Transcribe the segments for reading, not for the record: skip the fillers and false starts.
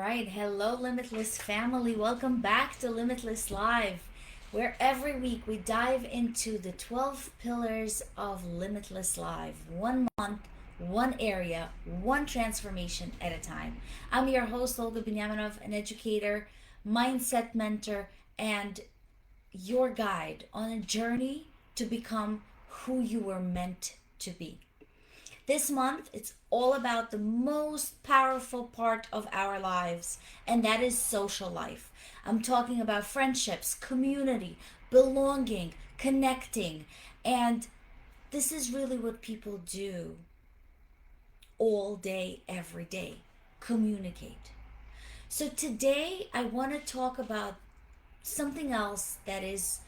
right. Hello, Limitless family. Welcome back to Limitless Live, where every week we dive into the 12 pillars of Limitless Live. 1 month, one area, one transformation at a time. I'm your host, Olga Binyaminov, an educator, mindset mentor, and your guide on a journey to become who you were meant to be. This month, it's all about the most powerful part of our lives, and that is social life. I'm talking about friendships, community, belonging, connecting, and this is really what people do all day, every day, communicate. So today, I want to talk about something else that is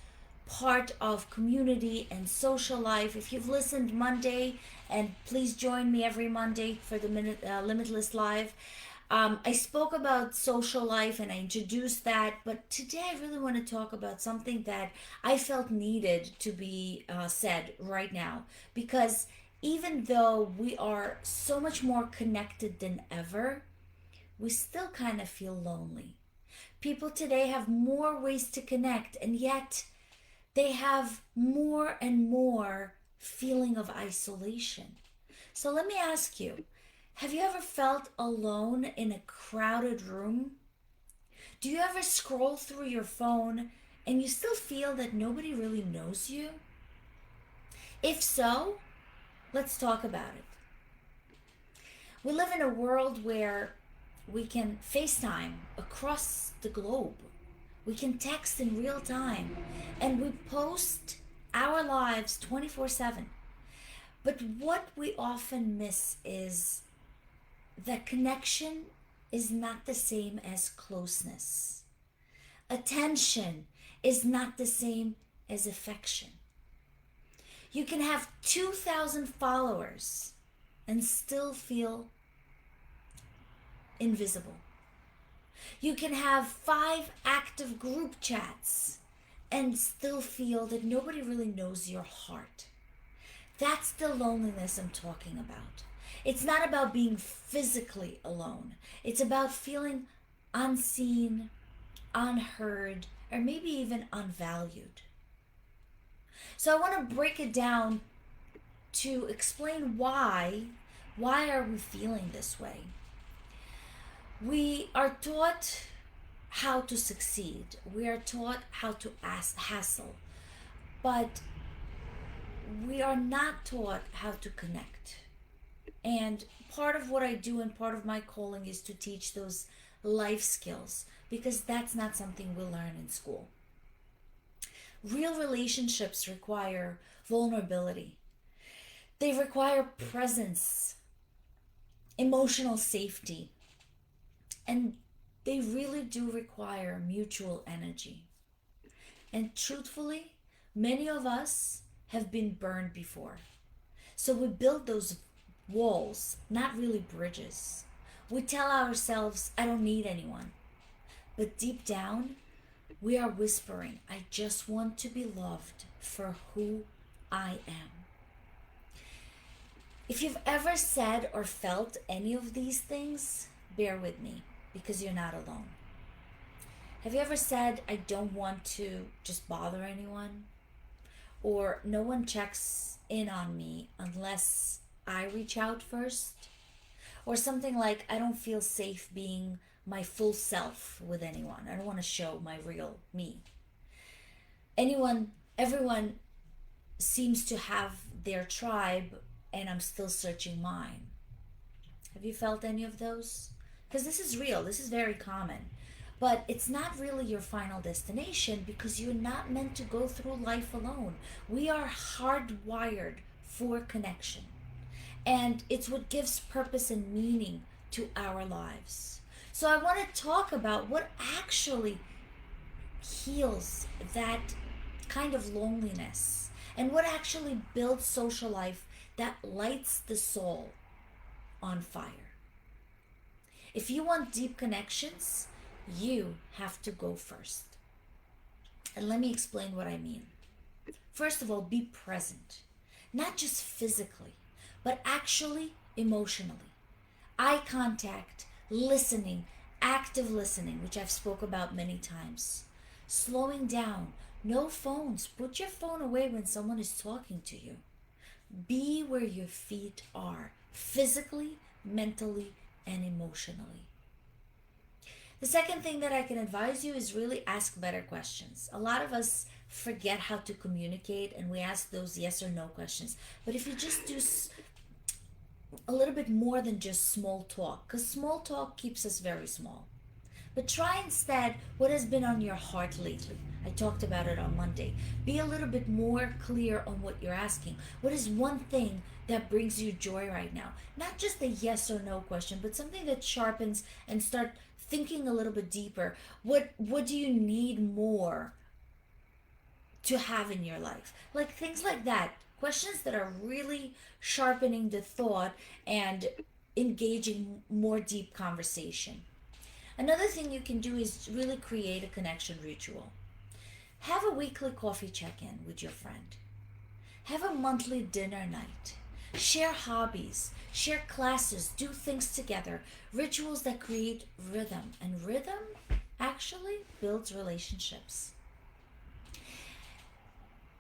part of community and social life. If you've listened Monday, and please join me every Monday for the Limitless Live. I spoke about social life and I introduced that, but today I really want to talk about something that I felt needed to be said right now. Because even though we are so much more connected than ever, we still kind of feel lonely. People today have more ways to connect, and yet they have more and more feeling of isolation. So let me ask you, have you ever felt alone in a crowded room? Do you ever scroll through your phone and you still feel that nobody really knows you? If so, let's talk about it. We live in a world where we can FaceTime across the globe. We can text in real time and we post our lives 24/7. But what we often miss is that connection is not the same as closeness. Attention is not the same as affection. You can have 2,000 followers and still feel invisible. You can have 5 active group chats and still feel that nobody really knows your heart. That's the loneliness I'm talking about. It's not about being physically alone. It's about feeling unseen, unheard, or maybe even unvalued. So I want to break it down to explain why. Why are we feeling this way? We are taught how to succeed. We are taught how to hustle. But we are not taught how to connect. And part of what I do and part of my calling is to teach those life skills because that's not something we learn in school. Real relationships require vulnerability. They require presence, emotional safety, and they really do require mutual energy. And truthfully, many of us have been burned before. So we build those walls, not really bridges. We tell ourselves, I don't need anyone. But deep down, we are whispering, I just want to be loved for who I am. If you've ever said or felt any of these things, bear with me because you're not alone. Have you ever said, I don't want to just bother anyone? Or no one checks in on me unless I reach out first? Or something like, I don't feel safe being my full self with anyone. I don't want to show my real me. Everyone seems to have their tribe and I'm still searching mine. Have you felt any of those? Because this is real, this is very common. But it's not really your final destination because you're not meant to go through life alone. We are hardwired for connection. And it's what gives purpose and meaning to our lives. So I want to talk about what actually heals that kind of loneliness and what actually builds social life that lights the soul on fire. If you want deep connections, you have to go first. And let me explain what I mean. First of all, be present, not just physically, but actually emotionally. Eye contact, listening, Active listening, which I've spoke about many times. Slowing down. No phones. Put your phone away when someone is talking to you. Be where your feet are, physically, mentally, and emotionally. The second thing that I can advise you is really ask better questions. A lot of us forget how to communicate and we ask those yes or no questions. But if you just do a little bit more than just small talk, because small talk keeps us very small. But try instead what has been on your heart lately. I talked about it on Monday. Be a little bit more clear on what you're asking. What is one thing that brings you joy right now? Not just a yes or no question, but something that sharpens and start thinking a little bit deeper. What do you need more to have in your life? Like things like that. Questions that are really sharpening the thought and engaging more deep conversation. Another thing you can do is really create a connection ritual. Have a weekly coffee check in with your friend. Have a monthly dinner night. Share hobbies, share classes, do things together. Rituals that create rhythm. And rhythm actually builds relationships.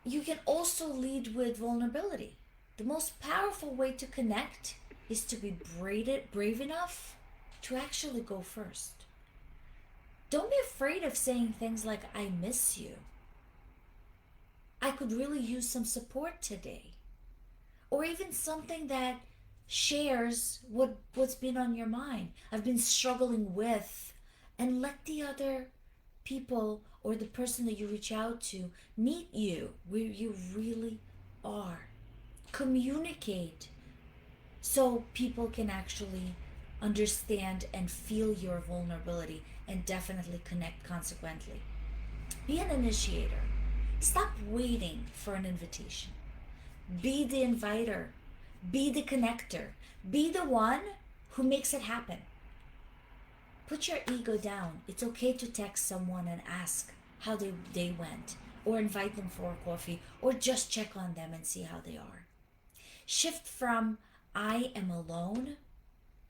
You can also lead with vulnerability. The most powerful way to connect is to be brave enough to actually go first. Don't be afraid of saying things like, I miss you. I could really use some support today. Or even something that shares what's been on your mind. I've been struggling with, and let the other people or the person that you reach out to meet you where you really are. Communicate so people can actually understand and feel your vulnerability and definitely connect consequently. Be an initiator. Stop waiting for an invitation. Be the inviter. Be the connector. Be the one who makes it happen. Put your ego down. It's okay to text someone and ask how they went, or invite them for a coffee, or just check on them and see how they are. Shift from I am alone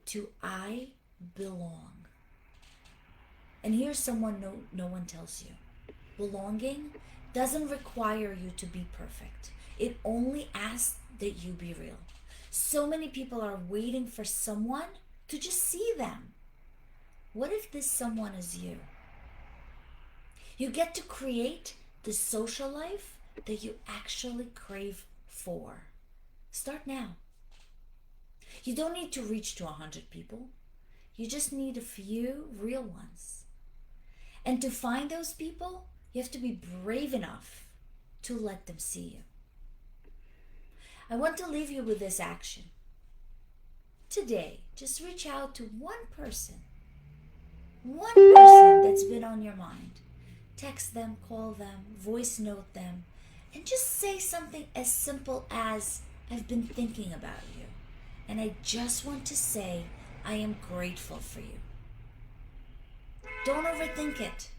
to I belong. And here's someone no one tells you. Belonging doesn't require you to be perfect. It only asks that you be real. So many people are waiting for someone to just see them. What if this someone is you? You get to create the social life that you actually crave for. Start now. You don't need to reach to 100 people. You just need a few real ones. And to find those people, you have to be brave enough to let them see you. I want to leave you with this action. Today, just reach out to one person that's been on your mind. Text them, call them, voice note them, and just say something as simple as, I've been thinking about you, and I just want to say I am grateful for you. Don't overthink it.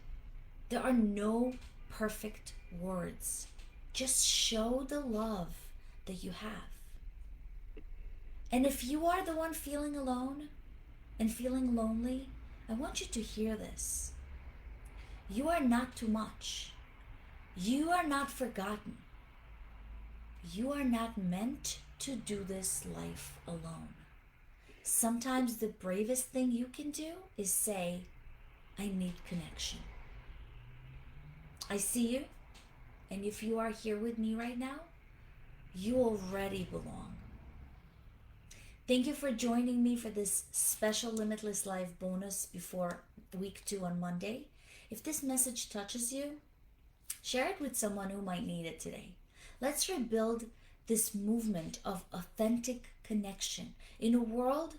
There are no perfect words. Just show the love that you have. And if you are the one feeling alone and feeling lonely, I want you to hear this. You are not too much. You are not forgotten. You are not meant to do this life alone. Sometimes the bravest thing you can do is say, I need connection. I see you, and if you are here with me right now, you already belong. Thank you for joining me for this special Limitless Life bonus before week 2 on Monday. If this message touches you, share it with someone who might need it today. Let's rebuild this movement of authentic connection in a world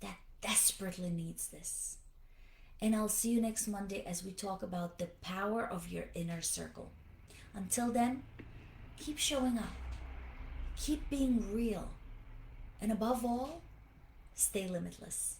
that desperately needs this. And I'll see you next Monday as we talk about the power of your inner circle. Until then, keep showing up. Keep being real. And above all, stay limitless.